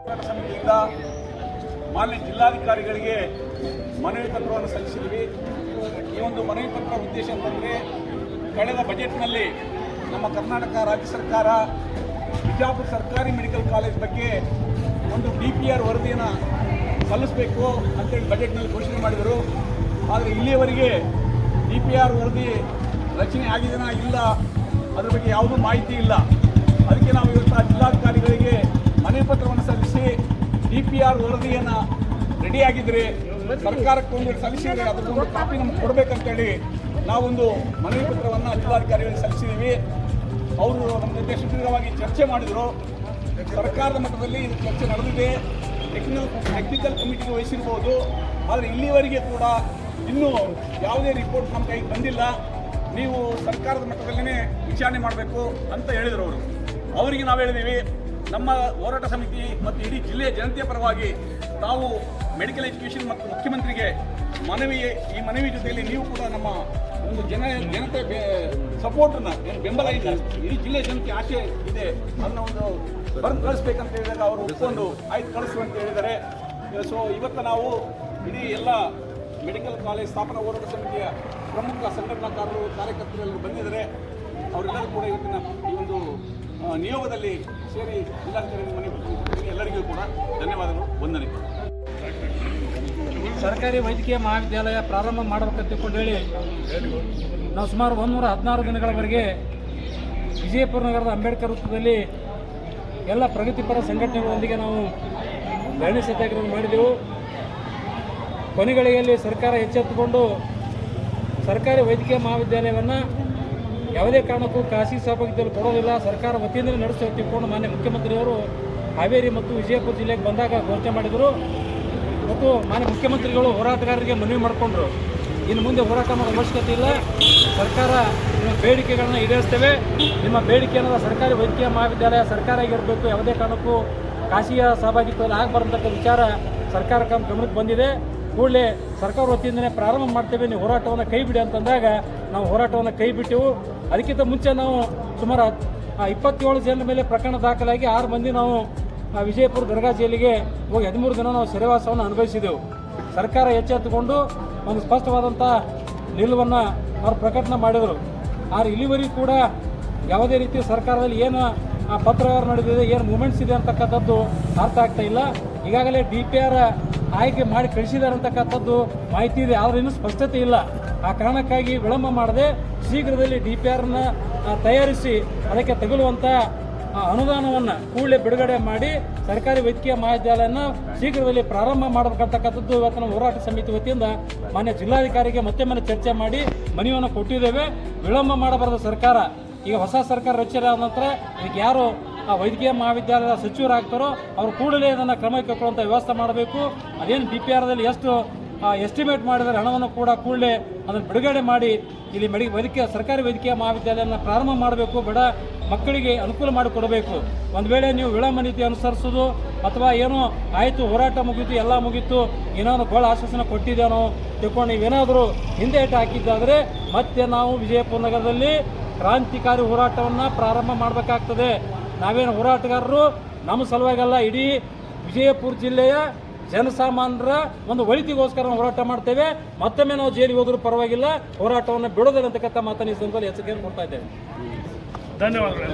ಸಮಿತಿಯಿಂದ ಮಾನ್ಯ ಜಿಲ್ಲಾಧಿಕಾರಿಗಳಿಗೆ ಮನವಿ ಪತ್ರವನ್ನು ಸಲ್ಲಿಸಿದ್ವಿ. ಈ ಒಂದು ಮನವಿ ಪತ್ರ ಉದ್ದೇಶ ಅಂತಂದರೆ, ಕಳೆದ ಬಜೆಟ್ನಲ್ಲಿ ನಮ್ಮ ಕರ್ನಾಟಕ ರಾಜ್ಯ ಸರ್ಕಾರ ಬಿಜಾಪುರ ಸರ್ಕಾರಿ ಮೆಡಿಕಲ್ ಕಾಲೇಜ್ ಬಗ್ಗೆ ಒಂದು DPR ವರದಿಯನ್ನು ಸಲ್ಲಿಸಬೇಕು ಅಂತೇಳಿ ಬಜೆಟ್ನಲ್ಲಿ ಘೋಷಣೆ ಮಾಡಿದರು. ಆದರೆ ಇಲ್ಲಿಯವರೆಗೆ DPR ವರದಿ ರಚನೆ ಆಗಿದೆನಾ ಇಲ್ಲ, ಅದ್ರ ಬಗ್ಗೆ ಯಾವುದೂ ಮಾಹಿತಿ ಇಲ್ಲ. ಅದಕ್ಕೆ ನಾವು ಇವತ್ತು ಜಿಲ್ಲಾಧಿಕಾರಿಗಳಿಗೆ ಮನವಿ ಪತ್ರವನ್ನು ಸಲ್ಲಿಸಿ DPR ವರದಿಯನ್ನು ರೆಡಿಯಾಗಿದ್ದರೆ ಸರ್ಕಾರಕ್ಕೆ ಒಂದು ಸಲ್ಲಿಸಿದರೆ ಅದಕ್ಕೊಂದು ಕಾಪಿ ನಮ್ಗೆ ಕೊಡಬೇಕಂತೇಳಿ ನಾವೊಂದು ಮನವಿ ಪತ್ರವನ್ನು ಜಿಲ್ಲಾಧಿಕಾರಿಗಳಿಗೆ ಸಲ್ಲಿಸಿದ್ದೀವಿ. ಅವರು ನಮ್ಮ ಜೊತೆ ಸುದೀರ್ಘವಾಗಿ ಚರ್ಚೆ ಮಾಡಿದರು. ಸರ್ಕಾರದ ಮಟ್ಟದಲ್ಲಿ ಇದು ಚರ್ಚೆ ನಡೆದಿದೆ, ಟೆಕ್ನಿಕಲ್ ಕಮಿಟಿಗೆ ವಹಿಸಿರ್ಬೋದು. ಆದರೆ ಇಲ್ಲಿವರೆಗೆ ಕೂಡ ಇನ್ನೂ ಯಾವುದೇ ರಿಪೋರ್ಟ್ ನಮ್ಮ ಕೈಗೆ ಬಂದಿಲ್ಲ. ನೀವು ಸರ್ಕಾರದ ಮಟ್ಟದಲ್ಲೇ ವಿಚಾರಣೆ ಮಾಡಬೇಕು ಅಂತ ಹೇಳಿದರು ಅವರು. ಅವರಿಗೆ ನಾವು ಹೇಳಿದ್ದೀವಿ, ನಮ್ಮ ಹೋರಾಟ ಸಮಿತಿ ಮತ್ತು ಇಡೀ ಜಿಲ್ಲೆಯ ಜನತೆಯ ಪರವಾಗಿ ತಾವು ಮೆಡಿಕಲ್ ಎಜುಕೇಷನ್ ಮತ್ತು ಮುಖ್ಯಮಂತ್ರಿಗೆ ಈ ಮನವಿ ಜೊತೆಯಲ್ಲಿ ನೀವು ಕೂಡ ನಮ್ಮ ಒಂದು ಜನತೆ ಸಪೋರ್ಟನ್ನು ಬೆಂಬಲ ಇದೆ, ಇಡೀ ಜಿಲ್ಲೆಯ ಜನತೆ ಆಶೆ ಇದೆ, ಅದನ್ನು ಒಂದು ಬರೆದು ಕಳಿಸ್ಬೇಕಂತ ಹೇಳಿದಾಗ ಅವರು ಒಪ್ಕೊಂಡು ಆಯ್ತು ಕಳಿಸು ಅಂತ ಹೇಳಿದ್ದಾರೆ. ಸೊ ಇವತ್ತು ನಾವು ಇಡೀ ಎಲ್ಲ ಮೆಡಿಕಲ್ ಕಾಲೇಜ್ ಸ್ಥಾಪನಾ ಹೋರಾಟ ಸಮಿತಿಯ ಪ್ರಮುಖ ಸಂಘಟನಾಕಾರರು ಕಾರ್ಯಕರ್ತರೆಲ್ಲರೂ ಬಂದಿದ್ದಾರೆ. ಅವರೆಲ್ಲರೂ ಕೂಡ ಇವತ್ತಿನ ಈ ಒಂದು ನಿಯೋಗದಲ್ಲಿ ಸೇರಿ ಜಿಲ್ಲಾಧಿಕಾರಿ ಮನೆ ಎಲ್ಲರಿಗೂ ಕೂಡ ಧನ್ಯವಾದಗಳು, ವಂದನೆ. ಸರ್ಕಾರಿ ವೈದ್ಯಕೀಯ ಮಹಾವಿದ್ಯಾಲಯ ಪ್ರಾರಂಭ ಮಾಡಬೇಕಂತ ತಿಳ್ಕೊಂಡು ಹೇಳಿ ನಾವು ಸುಮಾರು 116 ದಿನಗಳವರೆಗೆ ವಿಜಯಪುರ ನಗರದ ಅಂಬೇಡ್ಕರ್ ವೃತ್ತದಲ್ಲಿ ಎಲ್ಲ ಪ್ರಗತಿಪರ ಸಂಘಟನೆಗಳೊಂದಿಗೆ ನಾವು ಧರಣಿ ಸತ್ಯಾಗ್ರಹ ಮಾಡಿದೆವು. ಕೊನೆಗಳಿಗೆಯಲ್ಲಿ ಸರ್ಕಾರ ಎಚ್ಚೆತ್ತುಕೊಂಡು ಸರ್ಕಾರಿ ವೈದ್ಯಕೀಯ ಮಹಾವಿದ್ಯಾಲಯವನ್ನು ಯಾವುದೇ ಕಾರಣಕ್ಕೂ ಖಾಸಗಿ ಸಹಭಾಗಿತ್ವದಲ್ಲಿ ಕೊಡೋದಿಲ್ಲ, ಸರ್ಕಾರ ವತಿಯಿಂದ ನಡೆಸಿ ತಿಳ್ಕೊಂಡು ಮಾನ್ಯ ಮುಖ್ಯಮಂತ್ರಿಯವರು ಹಾವೇರಿ ಮತ್ತು ವಿಜಯಪುರ ಜಿಲ್ಲೆಗೆ ಬಂದಾಗ ಘೋಷಣೆ ಮಾಡಿದರು. ಮತ್ತು ಮಾನ್ಯ ಮುಖ್ಯಮಂತ್ರಿಗಳು ಹೋರಾಟಗಾರರಿಗೆ ಮನವಿ ಮಾಡಿಕೊಂಡ್ರು, ಇನ್ನು ಮುಂದೆ ಹೋರಾಟ ಮಾಡೋ ಅವಶ್ಯಕತೆ ಇಲ್ಲ, ಸರ್ಕಾರ ನಿಮ್ಮ ಬೇಡಿಕೆಗಳನ್ನ ಈಡೇರಿಸ್ತೇವೆ, ನಿಮ್ಮ ಬೇಡಿಕೆ ಅನ್ನೋದು ಸರ್ಕಾರಿ ವೈದ್ಯಕೀಯ ಮಹಾವಿದ್ಯಾಲಯ ಸರ್ಕಾರ ಆಗಿರಬೇಕು, ಯಾವುದೇ ಕಾರಣಕ್ಕೂ ಖಾಸಗಿಯ ಸಹಭಾಗಿತ್ವದಲ್ಲಿ ಆಗಬಾರ್ದಂಥ ವಿಚಾರ ಸರ್ಕಾರ ಗಮನಕ್ಕೆ ಬಂದಿದೆ. ಕೂಡಲೇ ಸರ್ಕಾರ ವತಿಯಿಂದಲೇ ಪ್ರಾರಂಭ ಮಾಡ್ತೇವೆ, ನೀವು ಹೋರಾಟವನ್ನು ಕೈ ಬಿಡಿ ಅಂತಂದಾಗ ನಾವು ಹೋರಾಟವನ್ನು ಕೈ ಬಿಟ್ಟೆವು. ಅದಕ್ಕಿಂತ ಮುಂಚೆ ನಾವು ಸುಮಾರು 27 ಜನರ ಮೇಲೆ ಪ್ರಕರಣ ದಾಖಲಾಗಿ 6 ಮಂದಿ ನಾವು ವಿಜಯಪುರ ದರ್ಗಾ ಜೈಲಿಗೆ ಹೋಗಿ 13 ದಿನ ನಾವು ಸೆರೆವಾಸವನ್ನು ಅನುಭವಿಸಿದೆವು. ಸರ್ಕಾರ ಎಚ್ಚೆತ್ತುಕೊಂಡು ಒಂದು ಸ್ಪಷ್ಟವಾದಂಥ ನಿಲುವನ್ನು ಅವರು ಪ್ರಕಟಣೆ ಮಾಡಿದರು. ಆದರೆ ಇಲ್ಲಿವರೆಗೂ ಕೂಡ ಯಾವುದೇ ರೀತಿ ಸರ್ಕಾರದಲ್ಲಿ ಏನು ಪತ್ರವ್ಯವಹಾರ ನಡೆದಿದೆ, ಏನು ಮೂಮೆಂಟ್ಸ್ ಇದೆ ಅಂತಕ್ಕಂಥದ್ದು ಅರ್ಥ ಆಗ್ತಾ ಇಲ್ಲ. ಈಗಾಗಲೇ DPR ಆಯ್ಕೆ ಮಾಡಿ ಕಳಿಸಿದ್ದಾರೆ ಅಂತಕ್ಕಂಥದ್ದು ಮಾಹಿತಿ ಇದೆ, ಆದರೆ ಇನ್ನೂ ಸ್ಪಷ್ಟತೆ ಇಲ್ಲ. ಆ ಕಾರಣಕ್ಕಾಗಿ ವಿಳಂಬ ಮಾಡದೆ ಶೀಘ್ರದಲ್ಲಿ DPRನ ತಯಾರಿಸಿ ಅದಕ್ಕೆ ತಗುಲುವಂಥ ಅನುದಾನವನ್ನು ಕೂಡಲೇ ಬಿಡುಗಡೆ ಮಾಡಿ ಸರ್ಕಾರಿ ವೈದ್ಯಕೀಯ ಮಹಾವಿದ್ಯಾಲಯನ ಶೀಘ್ರದಲ್ಲಿ ಪ್ರಾರಂಭ ಮಾಡಬೇಕಂತಕ್ಕಂಥದ್ದು ಇವತ್ತು ನಮ್ಮ ಹೋರಾಟ ಸಮಿತಿ ವತಿಯಿಂದ ಮಾನ್ಯ ಜಿಲ್ಲಾಧಿಕಾರಿಗೆ ಮತ್ತೆ ಚರ್ಚೆ ಮಾಡಿ ಮನವಿಯನ್ನು ಕೊಟ್ಟಿದ್ದೇವೆ. ವಿಳಂಬ ಮಾಡಬಾರದು ಸರ್ಕಾರ. ಈಗ ಹೊಸ ಸರ್ಕಾರ ರಚನೆ ಆದ ನಂತರ ಈಗ ಯಾರು ವೈದ್ಯಕೀಯ ಮಹಾವಿದ್ಯಾಲಯದ ಸಚಿವರಾಗ್ತಾರೋ ಅವರು ಕೂಡಲೇ ಅದನ್ನು ಕ್ರಮಕ್ಕೆ ತಗೊಳ್ಳುವಂಥ ವ್ಯವಸ್ಥೆ ಮಾಡಬೇಕು. ಅದೇನು DPRದಲ್ಲಿ ಎಷ್ಟು ಎಸ್ಟಿಮೇಟ್ ಮಾಡಿದರೆ ಹಣವನ್ನು ಕೂಡ ಕೂಡಲೇ ಅದನ್ನು ಬಿಡುಗಡೆ ಮಾಡಿ ಇಲ್ಲಿ ಸರ್ಕಾರಿ ವೈದ್ಯಕೀಯ ಮಹಾವಿದ್ಯಾಲಯನ ಪ್ರಾರಂಭ ಮಾಡಬೇಕು, ಬಡ ಮಕ್ಕಳಿಗೆ ಅನುಕೂಲ ಮಾಡಿಕೊಡಬೇಕು. ಒಂದು ವೇಳೆ ನೀವು ವಿಳಂಬ ನೀತಿ ಅನುಸರಿಸೋದು ಅಥವಾ ಏನೋ ಆಯಿತು ಹೋರಾಟ ಮುಗೀತು ಎಲ್ಲ ಮುಗೀತು ಏನಾದ್ರು ಗೋಳ ಆಶ್ವಾಸನೆ ಕೊಟ್ಟಿದ್ದೇನೋ ತಿಳ್ಕೊಂಡು ನೀವೇನಾದರೂ ಹಿಂದೆ ಇಟ್ಟು ಹಾಕಿದ್ದಾದರೆ ಮತ್ತೆ ನಾವು ವಿಜಯಪುರ ನಗರದಲ್ಲಿ ಕ್ರಾಂತಿಕಾರಿ ಹೋರಾಟವನ್ನು ಪ್ರಾರಂಭ ಮಾಡಬೇಕಾಗ್ತದೆ. ನಾವೇನು ಹೋರಾಟಗಾರರು ನಮ್ಮ ಸಲುವಾಗಲ್ಲ, ಇಡೀ ವಿಜಯಪುರ ಜಿಲ್ಲೆಯ ಜನಸಾಮಾನ್ಯರ ಒಂದು ಒಳಿತಿಗೋಸ್ಕರ ಹೋರಾಟ ಮಾಡ್ತೇವೆ. ಮತ್ತೊಮ್ಮೆ ನಾವು ಜೈಲಿಗೆ ಹೋದರೂ ಪರವಾಗಿಲ್ಲ, ಹೋರಾಟವನ್ನು ಬಿಡೋದಿಲ್ಲ ಅಂತಕ್ಕಂಥ ಮಾತನ್ನು ಈ ಸಂದರ್ಭದಲ್ಲಿ ಎಚ್ಚರಿಕೆಯನ್ನು ಕೊಡ್ತಾ ಇದ್ದೇವೆ. ಧನ್ಯವಾದಗಳು.